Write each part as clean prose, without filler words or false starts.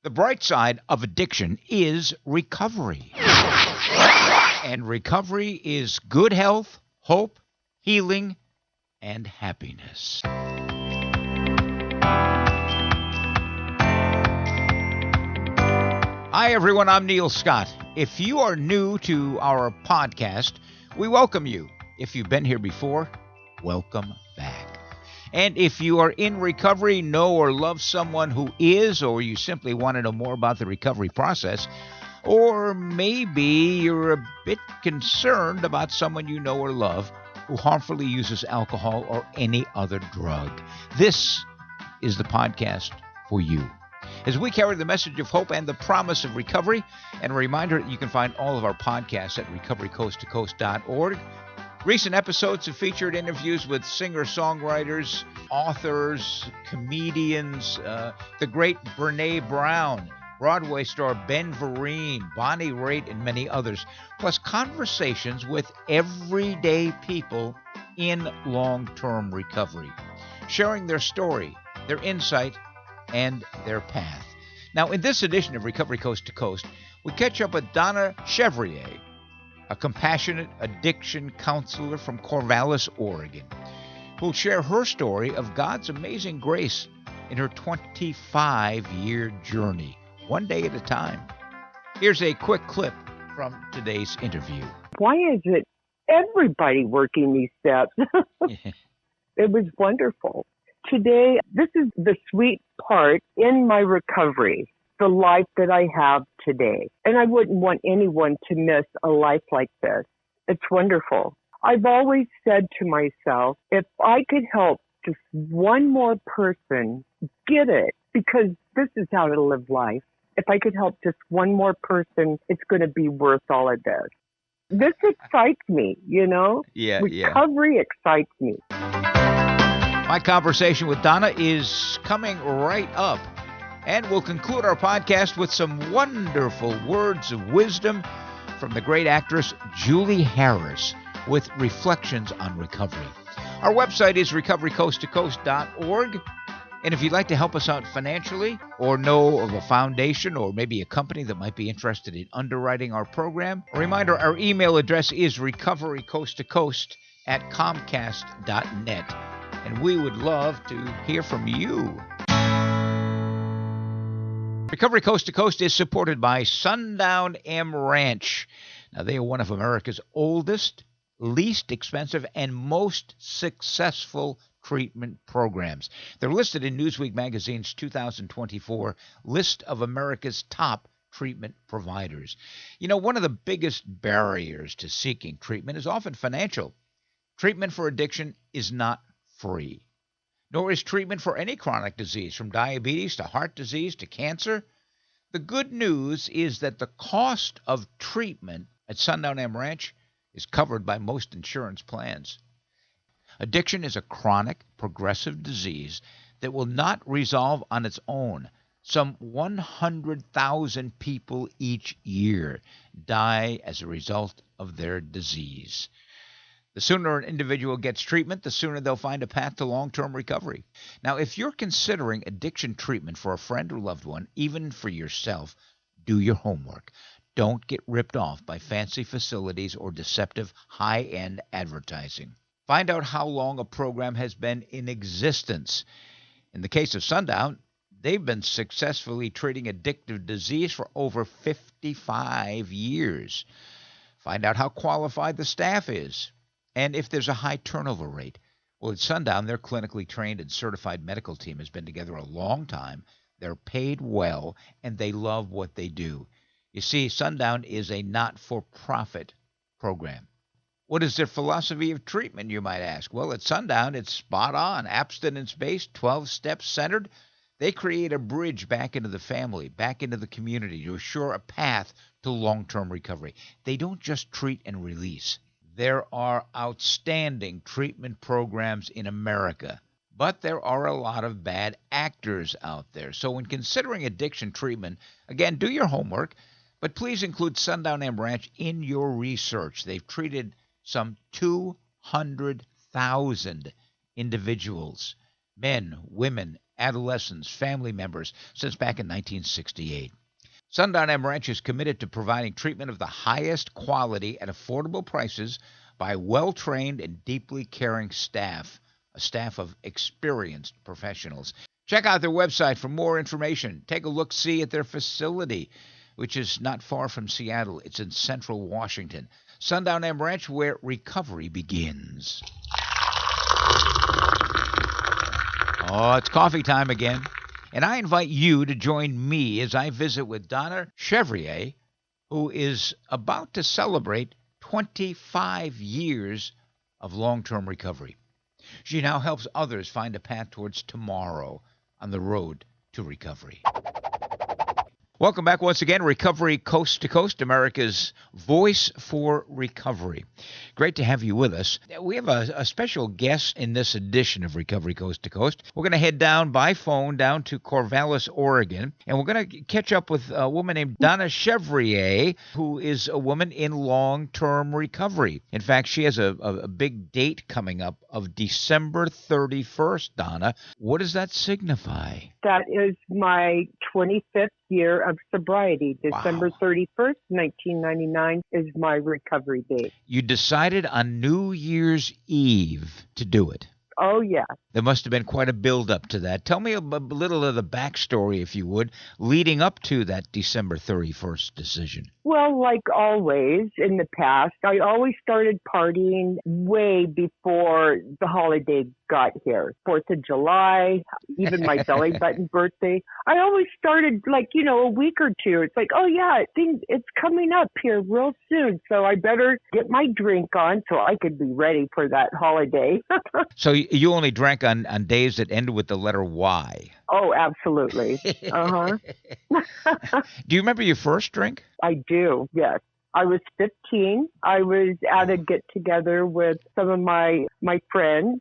The bright side of addiction is recovery. And recovery is good health, hope, healing, and happiness. Hi, everyone. I'm Neil Scott. If you are new to our podcast, we welcome you. If you've been here before, welcome back. And if you are in recovery, know or love someone who is, or you simply want to know more about the recovery process, or maybe you're a bit concerned about someone you know or love who harmfully uses alcohol or any other drug, this is the podcast for you. As we carry the message of hope and the promise of recovery, and a reminder that you can find all of our podcasts at recoverycoasttocoast.org. Recent episodes have featured interviews with singer-songwriters, authors, comedians, the great Brené Brown, Broadway star Ben Vereen, Bonnie Raitt, and many others, plus conversations with everyday people in long-term recovery, sharing their story, their insight, and their path. Now, in this edition of Recovery Coast to Coast, we catch up with Donna Chevrier, a compassionate addiction counselor from Corvallis, Oregon, who'll share her story of God's amazing grace in her 25-year journey, one day at a time. Here's a quick clip from today's interview. Why is it everybody working these steps? It was wonderful. Today, this is the sweet part in my recovery, the life that I have today. And I wouldn't want anyone to miss a life like this. It's wonderful. I've always said to myself, if I could help just one more person get it, because this is how to live life. If I could help just one more person, it's going to be worth all of this. This excites me, you know? Recovery excites me. My conversation with Donna is coming right up, and we'll conclude our podcast with some wonderful words of wisdom from the great actress Julie Harris with reflections on recovery. Our website is recoverycoasttocoast.org, and if you'd like to help us out financially or know of a foundation or maybe a company that might be interested in underwriting our program, a reminder, our email address is recoverycoasttocoast@comcast.net. And we would love to hear from you. Recovery Coast to Coast is supported by Sundown M Ranch. Now, they are one of America's oldest, least expensive, and most successful treatment programs. They're listed in Newsweek magazine's 2024 list of America's top treatment providers. You know, one of the biggest barriers to seeking treatment is often financial. Treatment for addiction is not free, nor is treatment for any chronic disease, from diabetes to heart disease to cancer. The good news is that the cost of treatment at Sundown M Ranch is covered by most insurance plans. Addiction is a chronic, progressive disease that will not resolve on its own. Some 100,000 people each year die as a result of their disease. The sooner an individual gets treatment, the sooner they'll find a path to long-term recovery. Now, if you're considering addiction treatment for a friend or loved one, even for yourself, do your homework. Don't get ripped off by fancy facilities or deceptive high-end advertising. Find out how long a program has been in existence. In the case of Sundown, they've been successfully treating addictive disease for over 55 years. Find out how qualified the staff is. And if there's a high turnover rate. Well, at Sundown, their clinically trained and certified medical team has been together a long time. They're paid well, and they love what they do. You see, Sundown is a not-for-profit program. What is their philosophy of treatment, you might ask? Well, at Sundown, it's spot on. Abstinence-based, 12 steps centered. They create a bridge back into the family, back into the community to assure a path to long-term recovery. They don't just treat and release. There are outstanding treatment programs in America, but there are a lot of bad actors out there. So when considering addiction treatment, again, do your homework, but please include Sundown M Ranch in your research. They've treated some 200,000 individuals, men, women, adolescents, family members since back in 1968. Sundown M Ranch is committed to providing treatment of the highest quality at affordable prices by well-trained and deeply caring staff, a staff of experienced professionals. Check out their website for more information. Take a look-see at their facility, which is not far from Seattle. It's in central Washington. Sundown M Ranch, where recovery begins. Oh, it's coffee time again. And I invite you to join me as I visit with Donna Chevrier, who is about to celebrate 25 years of long-term recovery. She now helps others find a path towards tomorrow on the road to recovery. Welcome back once again, Recovery Coast to Coast, America's voice for recovery. Great to have you with us. We have a special guest in this edition of Recovery Coast to Coast. We're going to head down by phone down to Corvallis, Oregon, and we're going to catch up with a woman named Donna Chevrier, who is a woman in long-term recovery. In fact, she has a big date coming up of December 31st, Donna. What does that signify? That is my 25th year of sobriety. December 31st, 1999 is my recovery date. You decided on New Year's Eve to do it. Oh, yeah. There must have been quite a build-up to that. Tell me a little of the backstory, if you would, leading up to that December 31st decision. Well, like always in the past, I always started partying way before the holiday got here. 4th of July, even my belly button birthday. I always started a week or two. It's like, oh yeah, it's coming up here real soon. So I better get my drink on so I could be ready for that holiday. So you only drank on days that ended with the letter Y. Oh, absolutely. Uh-huh. Do you remember your first drink? I do, yes. I was 15. I was at a get-together with some of my friends.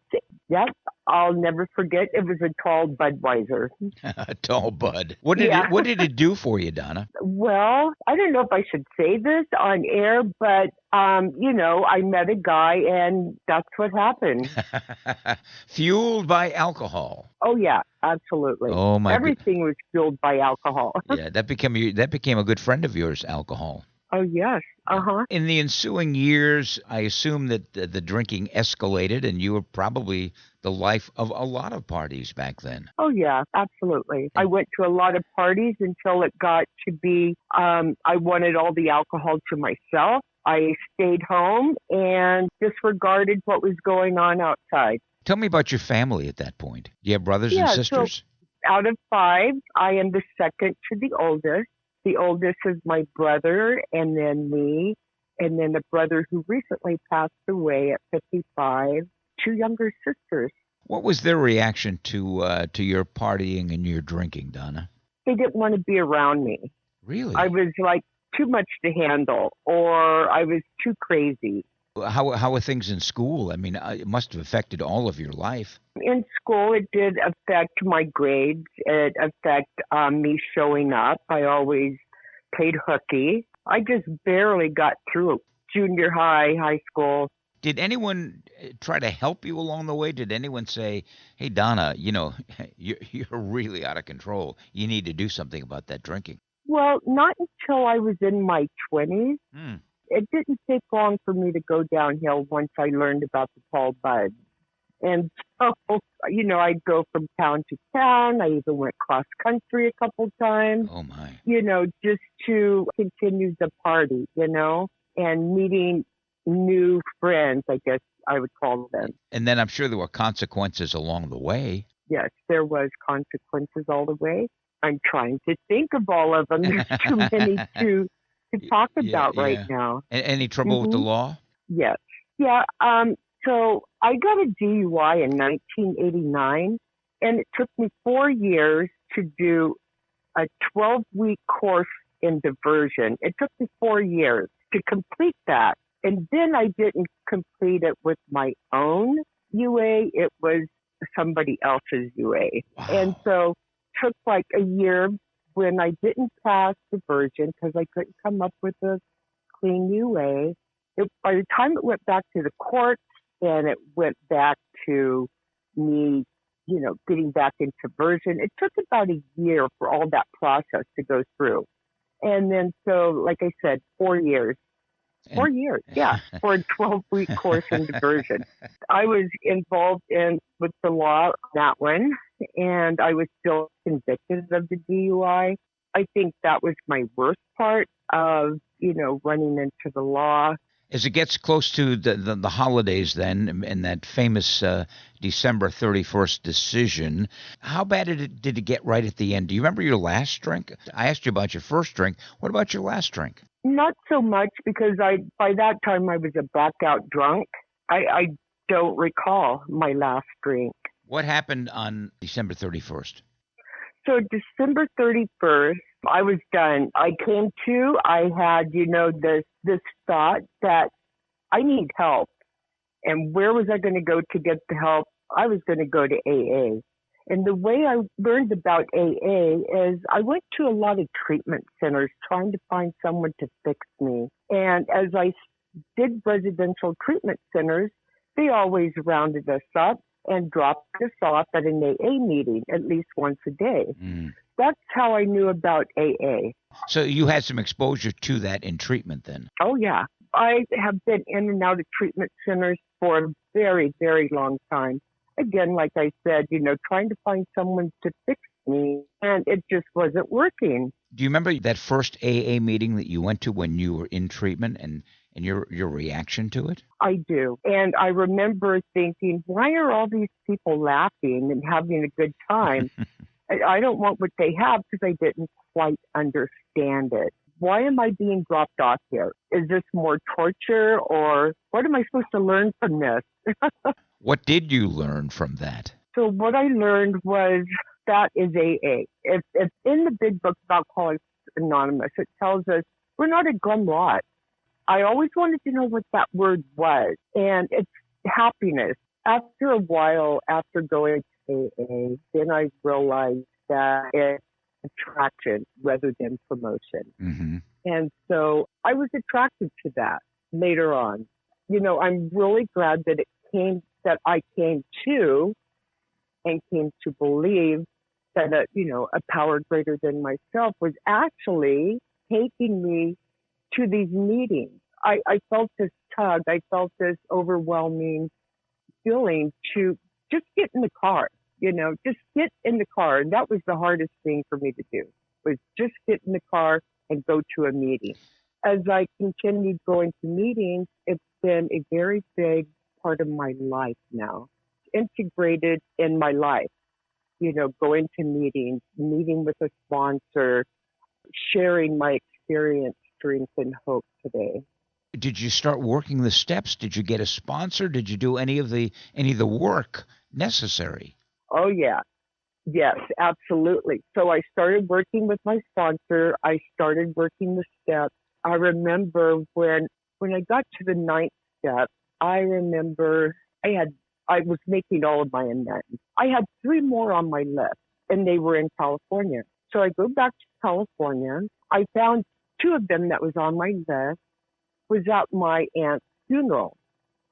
Yep, I'll never forget. It was a tall Budweiser. A tall Bud. What did it do for you, Donna? Well, I don't know if I should say this on air, but, I met a guy, and that's what happened. Fueled by alcohol. Oh, yeah, absolutely. Oh, my Everything was fueled by alcohol. Yeah, that became a good friend of yours, alcohol. Oh, yes. Uh-huh. In the ensuing years, I assume that the drinking escalated, and you were probably the life of a lot of parties back then. Oh, yeah, absolutely. I went to a lot of parties until it got to be I wanted all the alcohol to myself. I stayed home and disregarded what was going on outside. Tell me about your family at that point. Do you have brothers and sisters? So out of 5, I am the second to the oldest. The oldest is my brother, and then me, and then a brother who recently passed away at 55, 2 younger sisters. What was their reaction to your partying and your drinking, Donna? They didn't want to be around me. Really? I was too much to handle, or I was too crazy. How are things in school? I mean, it must have affected all of your life. In school, it did affect my grades. It affected me showing up. I always played hooky. I just barely got through junior high, high school. Did anyone try to help you along the way? Did anyone say, hey, Donna, you're really out of control. You need to do something about that drinking? Well, not until I was in my 20s. It didn't take long for me to go downhill once I learned about the tall buds. And so, I'd go from town to town. I even went cross country a couple times. Oh, my. Just to continue the party, and meeting new friends, I guess I would call them. And then I'm sure there were consequences along the way. Yes, there was consequences all the way. I'm trying to think of all of them. There's too many to talk about right now. Any trouble with the law? Yes. Yeah. So I got a DUI in 1989, and it took me 4 years to do a 12-week course in diversion. It took me 4 years to complete that. And then I didn't complete it with my own UA. It was somebody else's UA. Wow. And so it took a year when I didn't pass diversion because I couldn't come up with a clean UA. By the time it went back to the courts and it went back to me getting back into version. It took about a year for all that process to go through. And then, so like I said, 4 years. And 4 years, yeah, for a 12-week course in diversion. I was involved with the law on that one, and I was still convicted of the DUI. I think that was my worst part of, running into the law. as it gets close to the holidays then, and that famous December 31st decision, how bad did it get right at the end? Do you remember your last drink? I asked you about your first drink. What about your last drink? Not so much, because by that time I was a blackout drunk. I don't recall my last drink. What happened on December 31st? So December 31st, I was done. I came to, I had, this thought that I need help. And where was I going to go to get the help? I was going to go to AA. And the way I learned about AA is I went to a lot of treatment centers trying to find someone to fix me. And as I did residential treatment centers, they always rounded us up and dropped us off at an AA meeting at least once a day. Mm. That's how I knew about AA. So you had some exposure to that in treatment then? Oh, yeah. I have been in and out of treatment centers for a very, very long time. Again, like I said, trying to find someone to fix me, and it just wasn't working. Do you remember that first AA meeting that you went to when you were in treatment and your reaction to it? I do. And I remember thinking, why are all these people laughing and having a good time? I don't want what they have, because I didn't quite understand it. Why am I being dropped off here? Is this more torture, or what am I supposed to learn from this? What did you learn from that? So what I learned was that is AA. If in the big book of Alcoholics Anonymous, it tells us we're not a glum lot. I always wanted to know what that word was, and it's happiness. After a while, after going to AA, then I realized that it's attraction rather than promotion. Mm-hmm. And so I was attracted to that later on. I'm really glad that I came to and came to believe that a power greater than myself was actually taking me to these meetings. I felt this tug. I felt this overwhelming feeling to just get in the car, just get in the car. And that was the hardest thing for me to do, was just get in the car and go to a meeting. As I continued going to meetings, it's been a very big part of my life now, integrated in my life, going to meetings, meeting with a sponsor, sharing my experience, strength, and hope today. Did you start working the steps? Did you get a sponsor? Did you do any of the work necessary? Oh, yeah. Yes, absolutely. So I started working with my sponsor. I started working the steps. I remember when I got to the 9th step, I remember I was making all of my amends. I had 3 more on my list, and they were in California. So I go back to California. I found 2 of them that was on my list was at my aunt's funeral.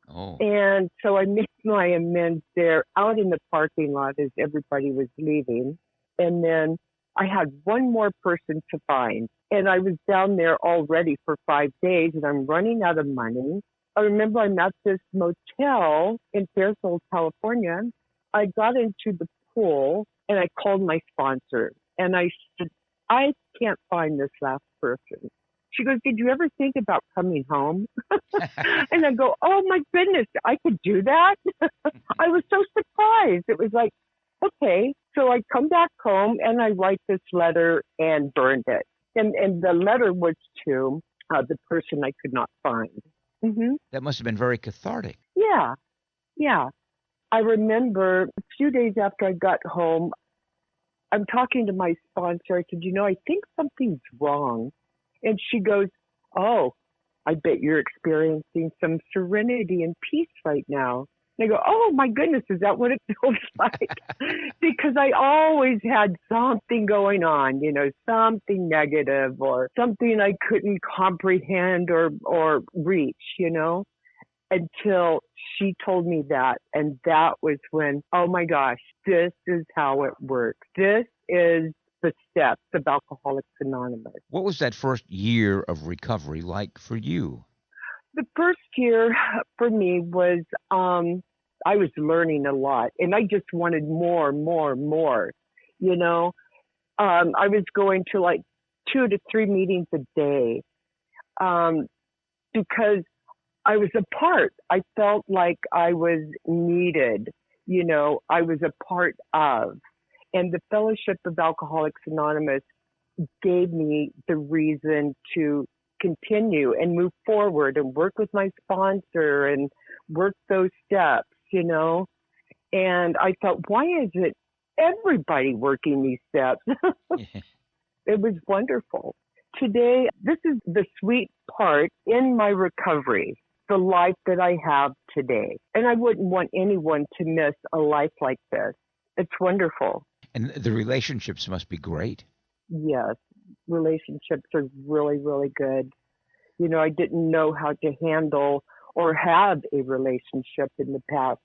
Oh. And so I made my amends there out in the parking lot as everybody was leaving. And then I had 1 more person to find. And I was down there already for 5 days, and I'm running out of money. I remember I'm at this motel in Fairfield, California. I got into the pool, and I called my sponsor. And I said, I can't find this last person. She goes, did you ever think about coming home? And I go, oh, my goodness, I could do that? I was so surprised. It was like, okay. So I come back home, and I write this letter and burned it. And the letter was to the person I could not find. Mm-hmm. That must have been very cathartic. Yeah. I remember a few days after I got home, I'm talking to my sponsor. I said, I think something's wrong. And she goes, oh, I bet you're experiencing some serenity and peace right now. And I go, oh, my goodness, is that what it feels like? Because I always had something going on, something negative or something I couldn't comprehend or reach, until she told me that. And that was when, oh my gosh, this is how it works. This is the steps of Alcoholics Anonymous. What was that first year of recovery like for you? The first year for me was, I was learning a lot and I just wanted more. You know, I was going to like 2 to 3 meetings a day, because I was a part. I felt like I was needed, you know, I was a part of. And the Fellowship of Alcoholics Anonymous gave me the reason to continue and move forward and work with my sponsor and work those steps, you know. And I thought, why isn't everybody working these steps? It was wonderful. Today, this is the sweet part in my recovery, the life that I have today. And I wouldn't want anyone to miss a life like this. It's wonderful. And the relationships must be great. Yes, relationships are really, really good. You know, I didn't know how to handle or have a relationship in the past.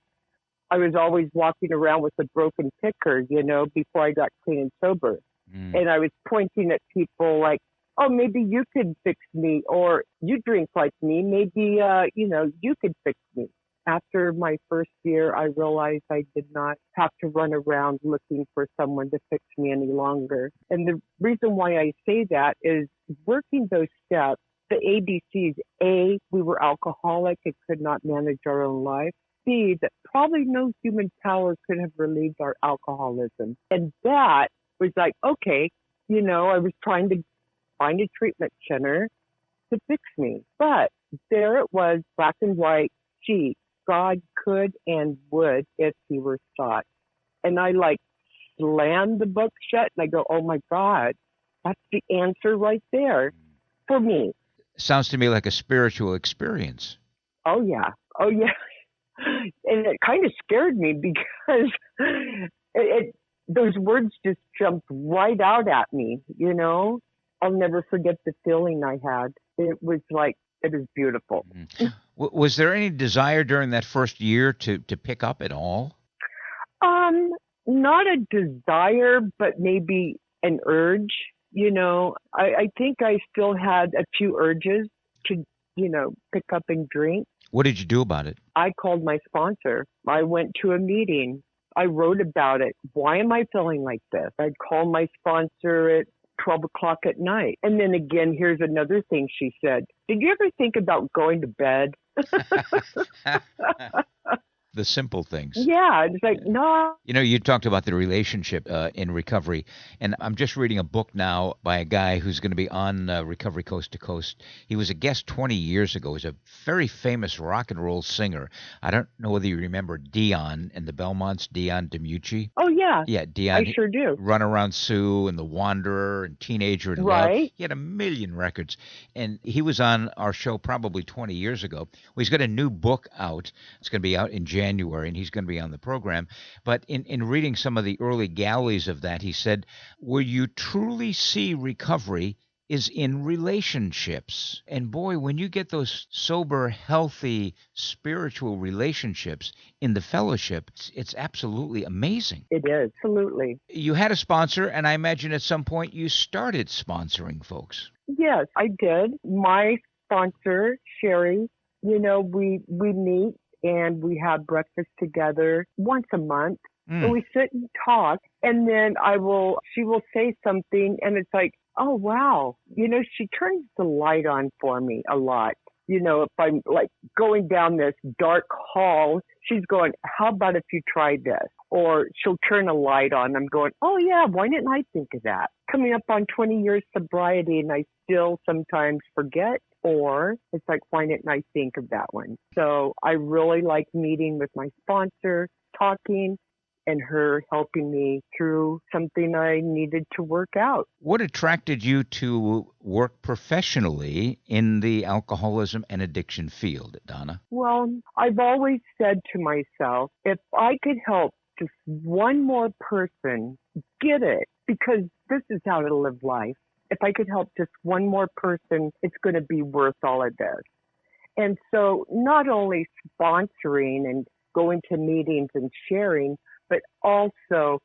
I was always walking around with a broken picker, you know, before I got clean and sober. And I was pointing at people like, oh, maybe you could fix me, or you drink like me. Maybe, you know, you could fix me. After my first year, I realized I did not have to run around looking for someone to fix me any longer. And the reason why I say that is working those steps, the ABCs, A, we were alcoholic and could not manage our own life. B, that probably no human power could have relieved our alcoholism. And that was like, okay, you know, I was trying to find a treatment center to fix me. But there it was, black and white, gee, God could and would if he were sought. And I like slammed the book shut and I go, oh my God, that's the answer right there for me. Sounds to me like a spiritual experience. Oh yeah. And it kind of scared me because those words just jumped right out at me, you know. I'll never forget the feeling I had. It was like, it was beautiful. Was there any desire during that first year to pick up at all? Not a desire, but maybe an urge. You know, I think I still had a few urges to, you know, pick up and drink. What did you do about it? I called my sponsor. I went to a meeting. I wrote about it. Why am I feeling like this? I'd call my sponsor at 12 o'clock at night. And then again, here's another thing she said. Did you ever think about going to bed? The simple things. Yeah, it's like, no. You know, you talked about the relationship in recovery, and I'm just reading a book now by a guy who's going to be on Recovery Coast to Coast. He was a guest 20 years ago. He's a very famous rock and roll singer. I don't know whether you remember Dion and the Belmonts, Dion DiMucci. Oh, yeah. Yeah, Dion. I sure do. Run Around Sue and The Wanderer and Teenager in Right. Love. He had 1 million records, and he was on our show probably 20 years ago. Well, he's got a new book out. It's going to be out in January, and he's going to be on the program. But in reading some of the early galleys of that, he said, where you truly see recovery is in relationships. And boy, when you get those sober, healthy, spiritual relationships in the fellowship, it's absolutely amazing. It is, absolutely. You had a sponsor, and I imagine at some point you started sponsoring folks. Yes, I did. My sponsor, Sherry, you know, we meet and we have breakfast together once a month. And we sit and talk, and then she will say something, and it's like, oh, wow. You know, she turns the light on for me a lot. You know, if I'm like going down this dark hall, she's going, how about if you try this? Or she'll turn a light on. I'm going, oh, yeah, why didn't I think of that? Coming up on 20 years sobriety, and I still sometimes forget. Or it's like, why didn't I think of that one? So I really like meeting with my sponsor, talking, and her helping me through something I needed to work out. What attracted you to work professionally in the alcoholism and addiction field, Donna? Well, I've always said to myself, if I could help just one more person get it, because this is how to live life. If I could help just one more person, it's going to be worth all of this. And so not only sponsoring and going to meetings and sharing, but also,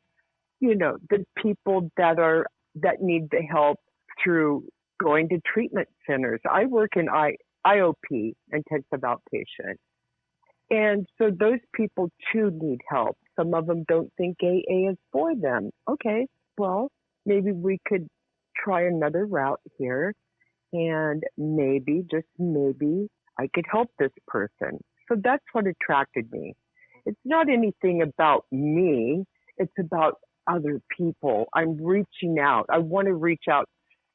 the people that need the help through going to treatment centers. I work in IOP, intensive outpatient. And so those people too need help. Some of them don't think AA is for them. Okay, well, maybe we could try another route here, and maybe, just maybe, I could help this person. So that's what attracted me. It's not anything about me. It's about other people. I'm reaching out. I want to reach out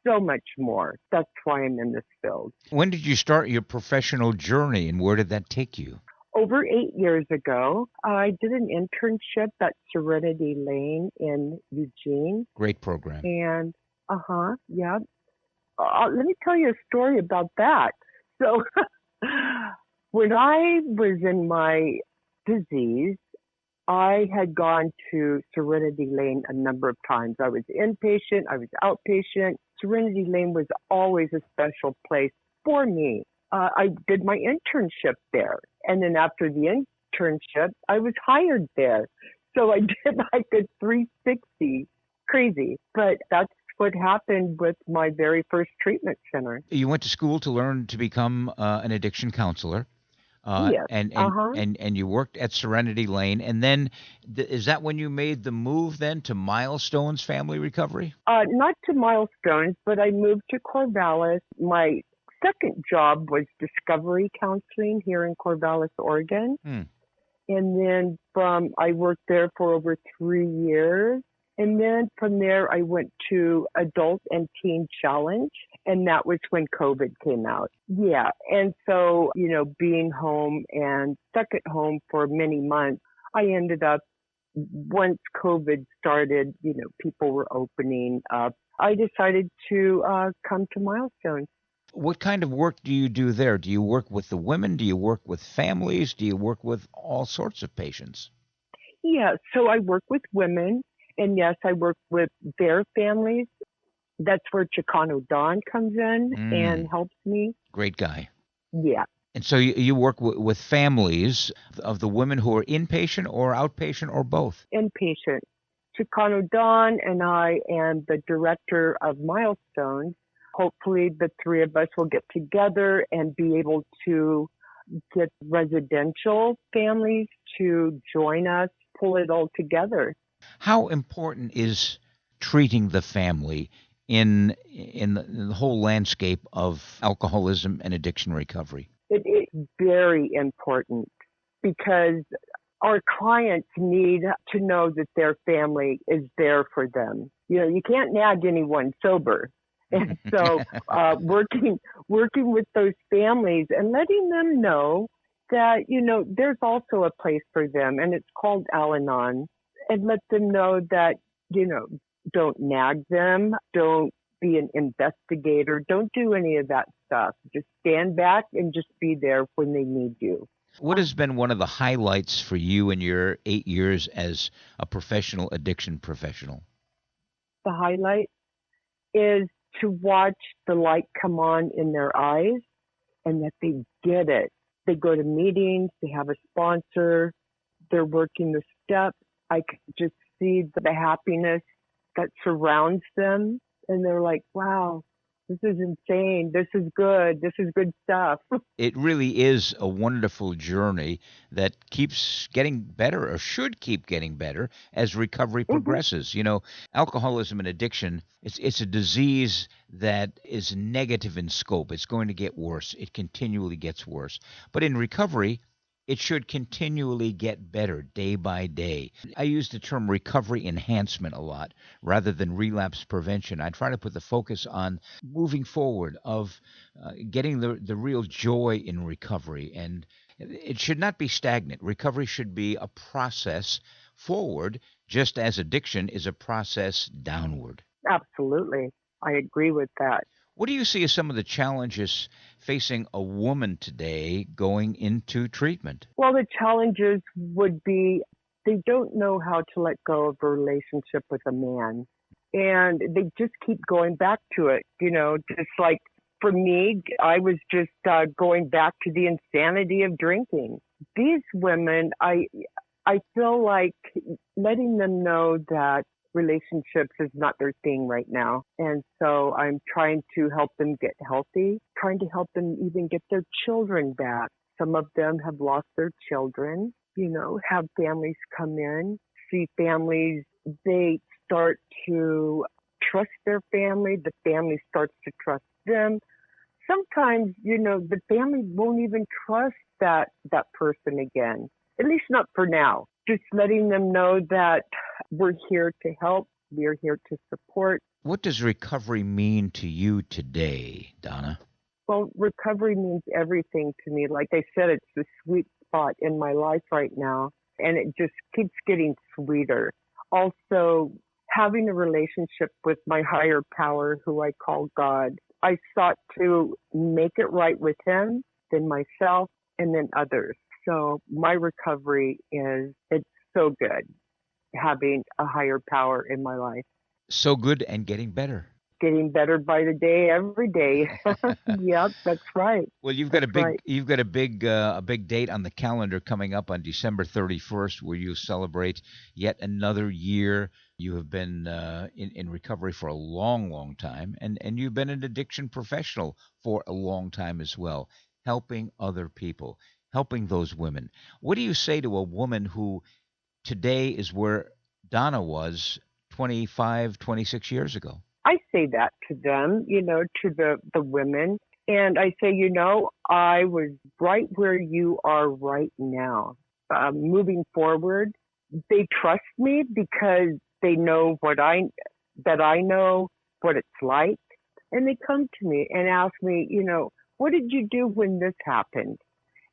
so much more. That's why I'm in this field. When did you start your professional journey, and where did that take you? Over 8 years ago, I did an internship at Serenity Lane in Eugene. Great program. And, yeah. Let me tell you a story about that. So when I was in my disease, I had gone to Serenity Lane a number of times. I was inpatient, I was outpatient. Serenity Lane was always a special place for me. I did my internship there. And then after the internship, I was hired there. So I did like a 360. Crazy. But that's what happened with my very first treatment center. You went to school to learn to become an addiction counselor. Yes. And you worked at Serenity Lane. And then is that when you made the move then to Milestones Family Recovery? Not to Milestones, but I moved to Corvallis. My second job was discovery counseling here in Corvallis, Oregon. And then I worked there for over 3 years. And then from there, I went to Adult and Teen Challenge, and that was when COVID came out. Yeah. And so, being home and stuck at home for many months, I ended up, once COVID started, people were opening up, I decided to come to Milestones. What kind of work do you do there? Do you work with the women? Do you work with families? Do you work with all sorts of patients? Yeah. So I work with women. And yes, I work with their families. That's where Chicano Don comes in and helps me. Great guy. Yeah. And so you work with families of the women who are inpatient or outpatient or both? Inpatient. Chicano Don and I am the director of Milestones. Hopefully the three of us will get together and be able to get residential families to join us, pull it all together. How important is treating the family in the whole landscape of alcoholism and addiction recovery? It is very important because our clients need to know that their family is there for them. You can't nag anyone sober. And so working with those families and letting them know that, there's also a place for them, and it's called Al-Anon. And let them know that, don't nag them, don't be an investigator, don't do any of that stuff. Just stand back and just be there when they need you. What has been one of the highlights for you in your 8 years as a professional addiction professional? The highlight is to watch the light come on in their eyes and that they get it. They go to meetings, they have a sponsor, they're working the steps. I could just see the happiness that surrounds them. And they're like, wow, this is insane. This is good. This is good stuff. It really is a wonderful journey that keeps getting better or should keep getting better as recovery progresses. Alcoholism and addiction, it's a disease that is negative in scope. It's going to get worse. It continually gets worse. But in recovery, it should continually get better day by day. I use the term recovery enhancement a lot rather than relapse prevention. I try to put the focus on moving forward, of getting the real joy in recovery. And it should not be stagnant. Recovery should be a process forward, just as addiction is a process downward. Absolutely. I agree with that. What do you see as some of the challenges facing a woman today going into treatment? Well, the challenges would be they don't know how to let go of a relationship with a man. And they just keep going back to it, just like For me, I was just going back to the insanity of drinking. These women, I feel like letting them know that relationships is not their thing right now. And so I'm trying to help them get healthy, trying to help them even get their children back. Some of them have lost their children, have families come in, see families, they start to trust their family, the family starts to trust them. Sometimes, the family won't even trust that person again, at least not for now. Just letting them know that we're here to help, we're here to support. What does recovery mean to you today, Donna? Well, recovery means everything to me. Like I said, it's the sweet spot in my life right now, and it just keeps getting sweeter. Also, having a relationship with my higher power, who I call God. I sought to make it right with him, then myself, and then others. So my recovery it's so good having a higher power in my life. So good and getting better. Getting better by the day, every day. Yep, that's right. Well, you've got a big date on the calendar coming up on December 31st, where you celebrate yet another year. You have been in recovery for a long, long time, and you've been an addiction professional for a long time as well, helping other people, helping those women. What do you say to a woman who today is where Donna was 25, 26 years ago? I say that to them, to the women. And I say, I was right where you are right now. Moving forward, they trust me because they know that I know what it's like. And they come to me and ask me, what did you do when this happened?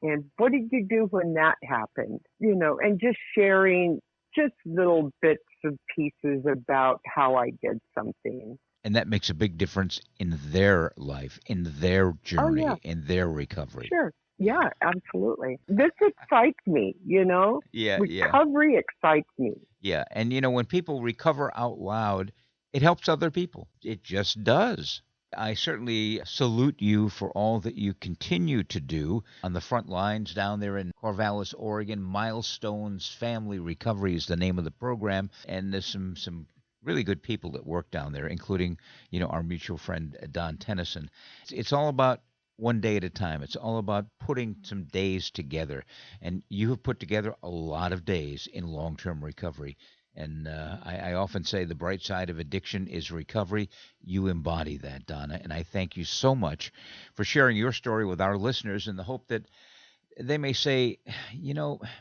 And what did you do when that happened? And just sharing just little bits of pieces about how I did something. And that makes a big difference in their life, in their journey, yeah. in their recovery. Sure. Yeah, absolutely. This excites me, Yeah, Recovery excites me. Yeah, and when people recover out loud, it helps other people. It just does. I certainly salute you for all that you continue to do on the front lines down there in Corvallis, Oregon. Milestones Family Recovery is the name of the program, and there's some really good people that work down there, including, our mutual friend, Don Tennyson. It's all about one day at a time. It's all about putting some days together. And you have put together a lot of days in long-term recovery. And I often say the bright side of addiction is recovery. You embody that, Donna. And I thank you so much for sharing your story with our listeners in the hope that they may say,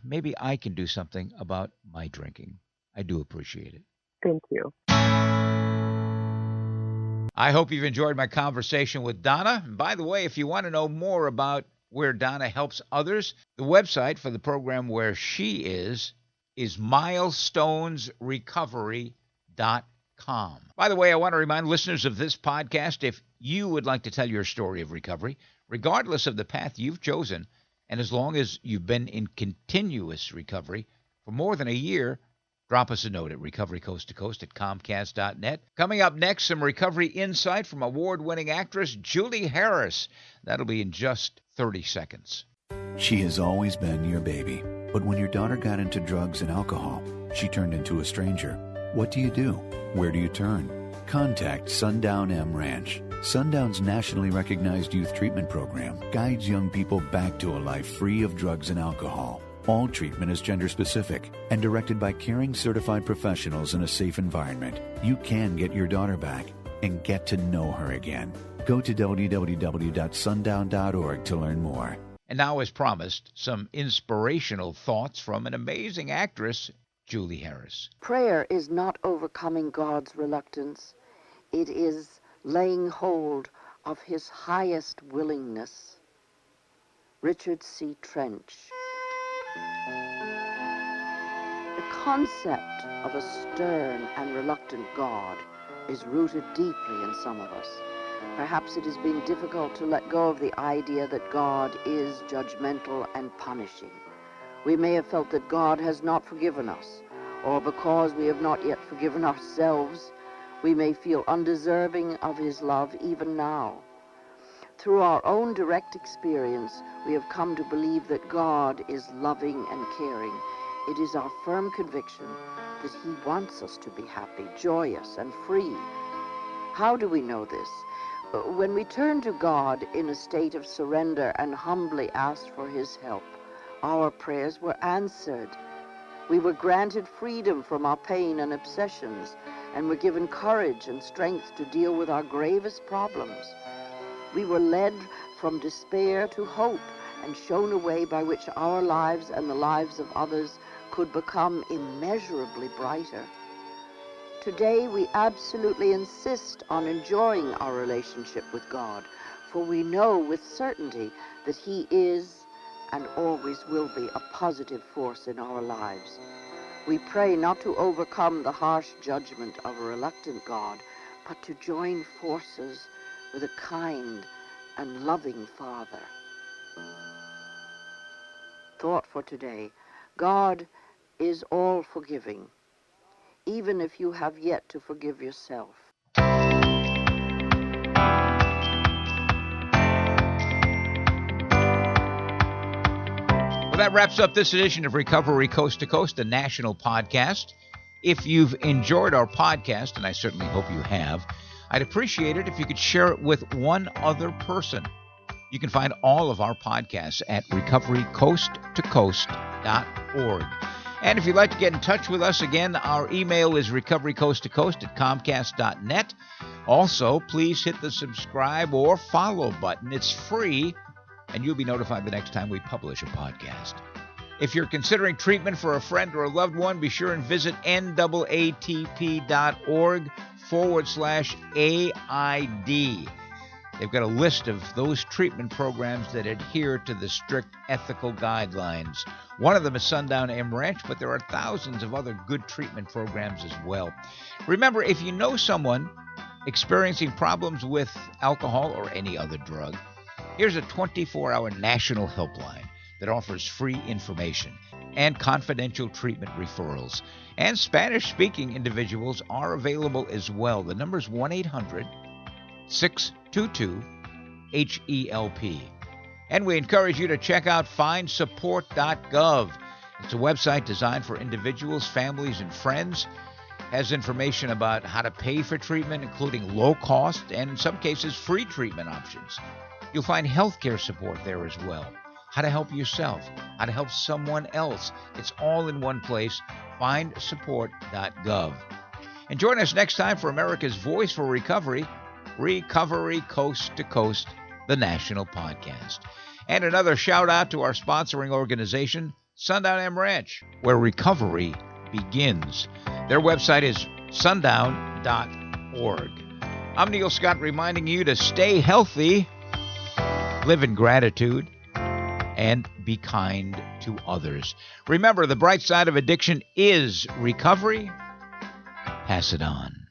maybe I can do something about my drinking. I do appreciate it. Thank you. I hope you've enjoyed my conversation with Donna. And by the way, if you want to know more about where Donna helps others, the website for the program where she is milestonesrecovery.com. By the way, I want to remind listeners of this podcast, if you would like to tell your story of recovery, regardless of the path you've chosen, and as long as you've been in continuous recovery for more than a year, drop us a note at recoverycoasttocoast@comcast.net. Coming up next, some recovery insight from award-winning actress Julie Harris. That'll be in just 30 seconds. She has always been your baby. But when your daughter got into drugs and alcohol, she turned into a stranger. What do you do? Where do you turn? Contact Sundown M Ranch. Sundown's nationally recognized youth treatment program guides young people back to a life free of drugs and alcohol. All treatment is gender-specific and directed by caring certified professionals in a safe environment. You can get your daughter back and get to know her again. Go to www.sundown.org to learn more. And now, as promised, some inspirational thoughts from an amazing actress, Julie Harris. Prayer is not overcoming God's reluctance. It is laying hold of his highest willingness. Richard C. Trench. The concept of a stern and reluctant God is rooted deeply in some of us. Perhaps it has been difficult to let go of the idea that God is judgmental and punishing. We may have felt that God has not forgiven us, or because we have not yet forgiven ourselves, we may feel undeserving of his love even now. Through our own direct experience, we have come to believe that God is loving and caring. It is our firm conviction that He wants us to be happy, joyous, and free. How do we know this? When we turn to God in a state of surrender and humbly ask for His help, our prayers were answered. We were granted freedom from our pain and obsessions, and were given courage and strength to deal with our gravest problems. We were led from despair to hope and shown a way by which our lives and the lives of others could become immeasurably brighter. Today, we absolutely insist on enjoying our relationship with God, for we know with certainty that He is and always will be a positive force in our lives. We pray not to overcome the harsh judgment of a reluctant God, but to join forces with a kind and loving Father. Thought for today: God is all-forgiving, even if you have yet to forgive yourself. Well, that wraps up this edition of Recovery Coast to Coast, the national podcast. If you've enjoyed our podcast, and I certainly hope you have, I'd appreciate it if you could share it with one other person. You can find all of our podcasts at recoverycoasttocoast.org. And if you'd like to get in touch with us, again, our email is recoverycoasttocoast@comcast.net. Also, please hit the subscribe or follow button. It's free, and you'll be notified the next time we publish a podcast. If you're considering treatment for a friend or a loved one, be sure and visit NAATP.org/AID. They've got a list of those treatment programs that adhere to the strict ethical guidelines. One of them is Sundown M Ranch, but there are thousands of other good treatment programs as well. Remember, if you know someone experiencing problems with alcohol or any other drug, here's a 24-hour national helpline that offers free information and confidential treatment referrals. And Spanish-speaking individuals are available as well. The number is 1-800-622-HELP. And we encourage you to check out findsupport.gov. It's a website designed for individuals, families, and friends. It has information about how to pay for treatment, including low-cost and, in some cases, free treatment options. You'll find healthcare support there as well. How to help yourself, how to help someone else. It's all in one place, findsupport.gov. And join us next time for America's Voice for Recovery, Recovery Coast to Coast, the national podcast. And another shout out to our sponsoring organization, Sundown M Ranch, where recovery begins. Their website is sundown.org. I'm Neil Scott, reminding you to stay healthy, live in gratitude, and be kind to others. Remember, the bright side of addiction is recovery. Pass it on.